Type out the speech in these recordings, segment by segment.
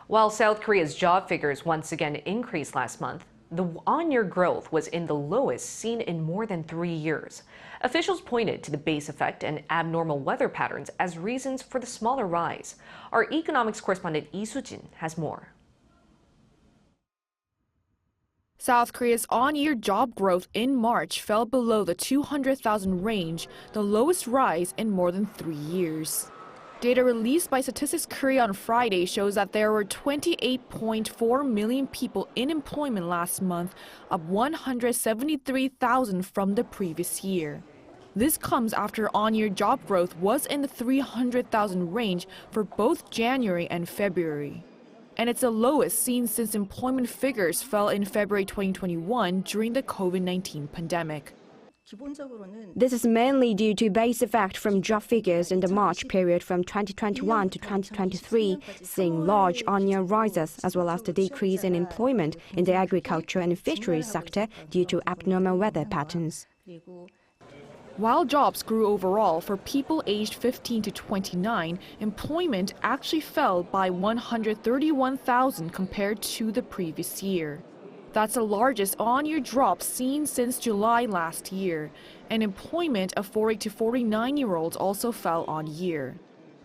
While South Korea's job figures once again increased last month, the on-year growth was in the lowest seen in more than 3 years. Officials pointed to the base effect and abnormal weather patterns as reasons for the smaller rise. Our economics correspondent Lee Soo-jin has more. South Korea's on-year job growth in March fell below the 200,000 range, the lowest rise in more than 3 years. Data released by Statistics Korea on Friday shows that there were 28.4 million people in employment last month, up 173,000 from the previous year. This comes after on-year job growth was in the 300,000 range for both January and February. And it's the lowest seen since employment figures fell in February 2021 during the COVID-19 pandemic. This is mainly due to base effect from job figures in the March period from 2021 to 2023, seeing large on-year rises, as well as the decrease in employment in the agriculture and fisheries sector due to abnormal weather patterns. While jobs grew overall for people aged 15 to 29, employment actually fell by 131,000 compared to the previous year. That's the largest on-year drop seen since July last year, and employment of 40 to 49-year-olds also fell on year.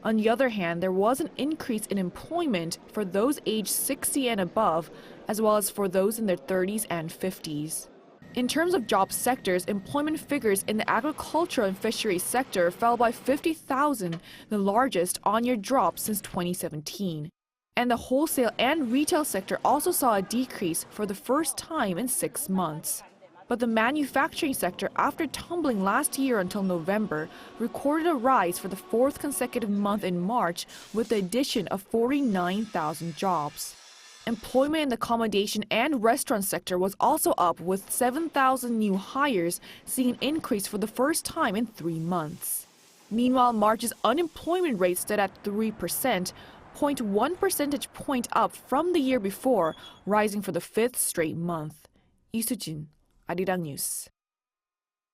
On the other hand, there was an increase in employment for those aged 60 and above, as well as for those in their 30s and 50s. In terms of job sectors, employment figures in the agriculture and fisheries sector fell by 50,000, the largest on-year drop since 2017. And the wholesale and retail sector also saw a decrease for the first time in 6 months. But the manufacturing sector, after tumbling last year until November, recorded a rise for the 4th consecutive month in March with the addition of 49,000 jobs. Employment in the accommodation and restaurant sector was also up with 7,000 new hires, seeing an increase for the first time in 3 months. Meanwhile, March's unemployment rate stood at 3%, 0.1 percentage point up from the year before, rising for the 5th straight month. Lee Soo-jin, Arirang News.